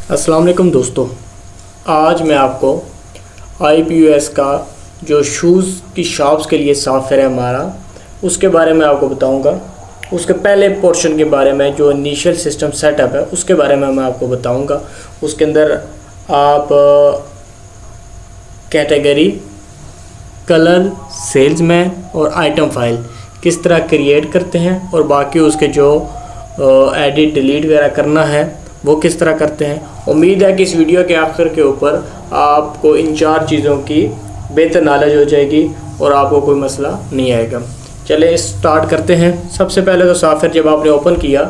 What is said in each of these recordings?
अस्सलाम वालेकुम दोस्तों, आज मैं आपको IPOS का जो शूज़ की शॉप्स के लिए सॉफ्टवेयर है हमारा, उसके बारे में आपको बताऊंगा। उसके पहले पोर्शन के बारे में जो इनिशियल सिस्टम सेटअप है उसके बारे में मैं आपको बताऊंगा। उसके अंदर आप कैटेगरी, कलर, सेल्समैन और आइटम फाइल किस तरह क्रिएट करते हैं और बाकी उसके जो एडिट डिलीट वगैरह करना है वो किस तरह करते हैं। उम्मीद है कि इस वीडियो के आखिर के ऊपर आपको इन 4 चीज़ों की बेहतर नॉलेज हो जाएगी और आपको कोई मसला नहीं आएगा। चलिए स्टार्ट करते हैं। सबसे पहले तो सॉफ्टवेयर जब आपने ओपन किया,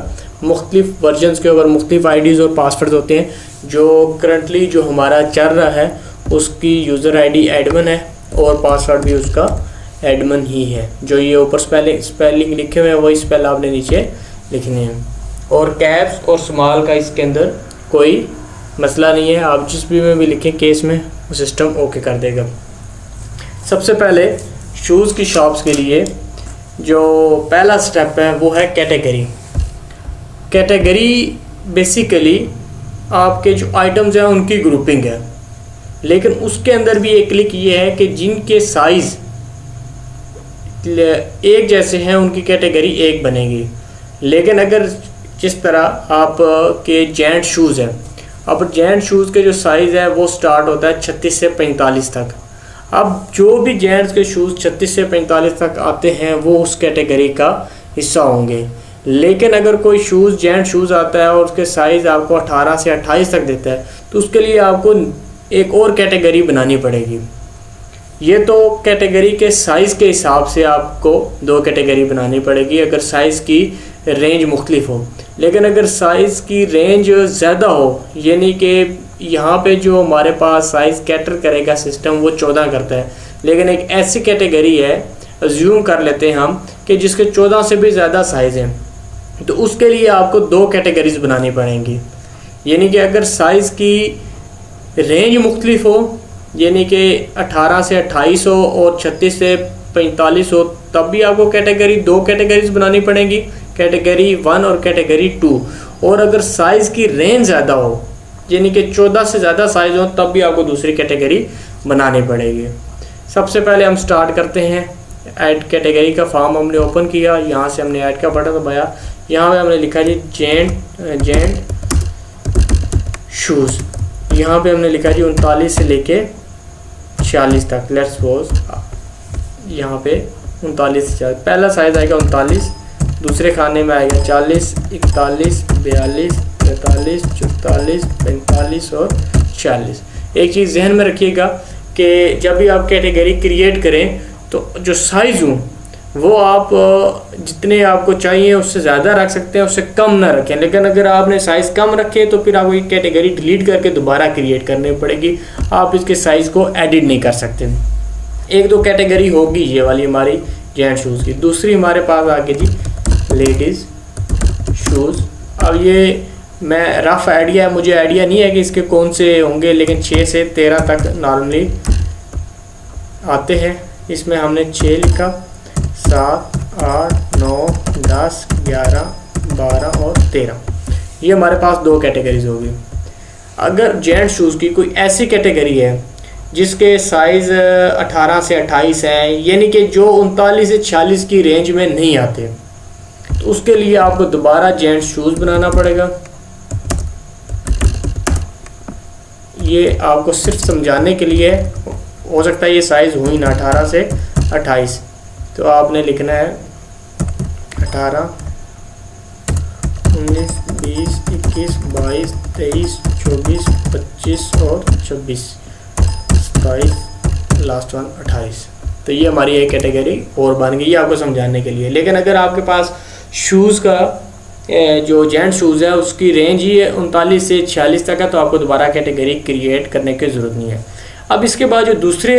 मुख्तलिफ वर्जन्स के ऊपर मुख्तलिफ आईडीज़ और पासवर्ड होते हैं। जो करंटली जो हमारा चल रहा है उसकी यूज़र आईडी एडमिन है और पासवर्ड भी उसका एडमिन ही है। जो ये ऊपर स्पेलिंग लिखे हुए हैं वही स्पेल आपने नीचे लिखने हैं। और कैप्स और स्मॉल का इसके अंदर कोई मसला नहीं है, आप जिस भी लिखें केस में वो सिस्टम ओके कर देगा। सबसे पहले शूज़ की शॉप्स के लिए जो पहला स्टेप है वो है कैटेगरी। कैटेगरी बेसिकली आपके जो आइटम्स हैं उनकी ग्रुपिंग है, लेकिन उसके अंदर भी एक क्लिक ये है कि जिनके साइज़ एक जैसे हैं उनकी कैटेगरी एक बनेगी। लेकिन अगर जिस तरह आप के जेंट शूज़ हैं, अब जेंट शूज़ के जो साइज़ है वो स्टार्ट होता है 36 से 45 तक। अब जो भी जेंट्स के शूज़ 36 से 45 तक आते हैं वो उस कैटेगरी का हिस्सा होंगे। लेकिन अगर कोई शूज़ जेंट शूज़ आता है और उसके साइज़ आपको 18 से 28 तक देता है तो उसके लिए आपको एक और कैटेगरी बनानी पड़ेगी। ये तो कैटेगरी के साइज़ के हिसाब से आपको 2 कैटेगरी बनानी पड़ेगी अगर साइज़ की रेंज मुख्तलिफ हो। लेकिन अगर साइज़ की रेंज ज़्यादा हो, यानी कि यहाँ पे जो हमारे पास साइज़ कैटर करेगा सिस्टम वो 14 करता है, लेकिन एक ऐसी कैटेगरी है, अज्यूम कर लेते हैं हम कि जिसके 14 से भी ज़्यादा साइज़ हैं, तो उसके लिए आपको 2 कैटेगरीज बनानी पड़ेंगी। यानी कि अगर साइज़ की रेंज मुख्तलिफ हो, यानी कि 18 से 28 हो और 36 से 45 हो, तब भी आपको 2 कैटेगरीज बनानी पड़ेंगी, कैटेगरी 1 और कैटेगरी 2। और अगर साइज़ की रेंज ज़्यादा हो, यानी कि 14 से ज़्यादा साइज़ हो, तब भी आपको दूसरी कैटेगरी बनानी पड़ेगी। सबसे पहले हम स्टार्ट करते हैं। ऐड कैटेगरी का फॉर्म हमने ओपन किया, यहाँ से हमने ऐड का बटन दबाया, यहाँ पे हमने लिखा जी जेंट शूज़। यहाँ पे हमने लिखा जी 39 से लेके 46 तक। लेट्स सपोज यहाँ पे 39 से 40, पहला साइज़ आएगा 39, दूसरे खाने में आएगा 40, 41, 42, 43, 44, 45 और 46। एक चीज़ जहन में रखिएगा कि जब भी आप कैटेगरी क्रिएट करें तो जो साइज़ हो वो आप जितने आपको चाहिए उससे ज़्यादा रख सकते हैं, उससे कम ना रखें। लेकिन अगर आपने साइज़ कम रखे तो फिर आपको ये कैटेगरी डिलीट करके दोबारा क्रिएट करनी पड़ेगी, आप इसके साइज़ को एडिट नहीं कर सकते। 1-2 कैटेगरी होगी ये वाली हमारी जेंट शूज़ की। दूसरी हमारे पास आ गई थी लेडीज़ शूज़। अब ये मैं रफ़ आइडिया है, मुझे आइडिया नहीं है कि इसके कौन से होंगे, लेकिन 6 से 13 तक नॉर्मली आते हैं। इसमें हमने 6 लिखा, 7, 8, 9, 10, 11, 12 और 13। ये हमारे पास 2 कैटेगरीज होगी। अगर जेंट शूज़ की कोई ऐसी कैटेगरी है जिसके साइज़ 18 से 28 है, यानी कि जो 39 से 46 की रेंज में नहीं आते, तो उसके लिए आपको दोबारा जेंट शूज़ बनाना पड़ेगा। ये आपको सिर्फ समझाने के लिए, हो सकता है ये साइज़ हुई ना 18 से 28, तो आपने लिखना है 18, 19, 20, 21, 22, 23, 24, 25 और 26, 27, लास्ट वन 28। तो ये हमारी एक कैटेगरी और बन गई, आपको समझाने के लिए। लेकिन अगर आपके पास शूज़ का जो जेंट शूज़ है उसकी रेंज ही 39 से 46 तक है, तो आपको दोबारा कैटेगरी क्रिएट करने की ज़रूरत नहीं है। अब इसके बाद जो दूसरे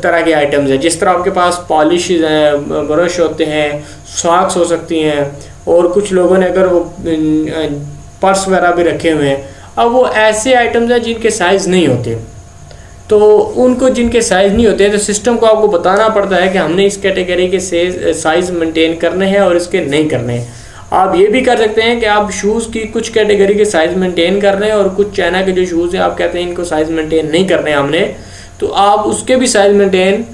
तरह के आइटम्स हैं, जिस तरह आपके पास पॉलिश हैं, ब्रश होते हैं, सॉक्स हो सकती हैं, और कुछ लोगों ने अगर वो पर्स वगैरह भी रखे हुए हैं। अब वो ऐसे आइटम्स हैं जिनके साइज़ नहीं होते, तो उनको जिनके साइज़ नहीं होते तो सिस्टम को आपको बताना पड़ता है कि हमने इस कैटेगरी के साइज़ मेंटेन करने हैं और इसके नहीं करने हैं। आप ये भी कर सकते हैं कि आप शूज़ की कुछ कैटेगरी के साइज़ मेंटेन कर रहे हैं और कुछ चाइना के जो शूज़ हैं आप कहते हैं इनको साइज़ मेंटेन नहीं करने हमने, तो आप उसके भी साइज़ मेंटेन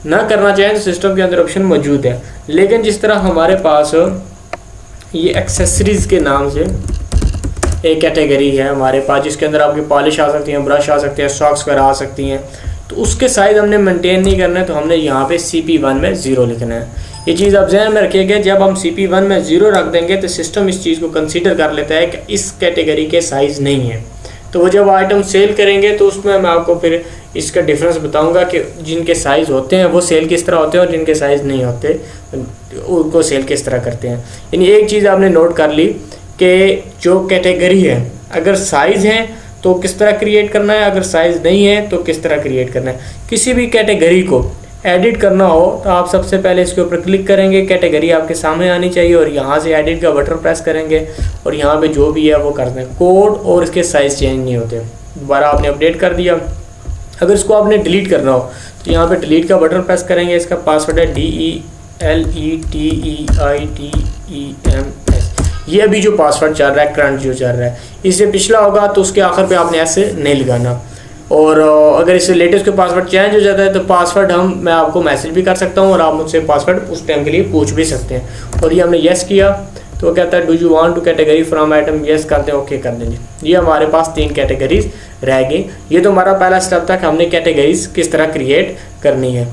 ना करना चाहें तो सिस्टम के अंदर ऑप्शन मौजूद है। लेकिन जिस तरह हमारे पास ये एक्सेसरीज़ के नाम से एक कैटेगरी है हमारे पास, जिसके अंदर आपकी पॉलिश आ सकती है, ब्रश आ सकते हैं, सॉक्स वगैरह आ सकती हैं, तो उसके साइज़ हमने मेंटेन नहीं करना है, तो हमने यहाँ पे CP1 में 0 लिखना है। ये चीज़ आप जहन में रखिएगा, जब हम CP1 में 0 रख देंगे तो सिस्टम इस चीज़ को कंसीडर कर लेता है कि इस कैटेगरी के साइज़ नहीं है। तो वो जब आइटम सेल करेंगे तो उसमें मैं आपको फिर इसका डिफरेंस बताऊंगा कि जिनके साइज़ होते हैं वो सेल किस तरह होते हैं और जिनके साइज़ नहीं होते उनको सेल किस तरह करते हैं। यानी एक चीज़ आपने नोट कर ली कि जो कैटेगरी है अगर साइज़ है तो किस तरह क्रिएट करना है, अगर साइज़ नहीं है तो किस तरह क्रिएट करना है। किसी भी कैटेगरी को एडिट करना हो तो आप सबसे पहले इसके ऊपर क्लिक करेंगे, कैटेगरी आपके सामने आनी चाहिए और यहाँ से एडिट का बटन प्रेस करेंगे और यहाँ पे जो भी है वो कर दें। कोड और इसके साइज़ चेंज नहीं होते। दोबारा आपने अपडेट कर दिया। अगर इसको आपने डिलीट करना हो तो यहाँ पे डिलीट का बटन प्रेस करेंगे। इसका पासवर्ड है DELETEITEMS। ये अभी जो पासवर्ड चल रहा है, करंट जो चल रहा है, इससे पिछला होगा तो उसके आखिर पे आपने ऐसे नहीं लगाना। और अगर इससे लेटेस्ट के पासवर्ड चेंज हो जाता है तो पासवर्ड मैं आपको मैसेज भी कर सकता हूँ और आप मुझसे पासवर्ड उस टाइम के लिए पूछ भी सकते हैं। और ये हमने येस किया तो कहता है do you want to category from item, yes करते हैं, ओके कर देंगे। ये हमारे पास 3 कैटेगरीज रह गई। ये तो हमारा पहला स्टेप था कि हमने कैटेगरीज किस तरह क्रिएट करनी है।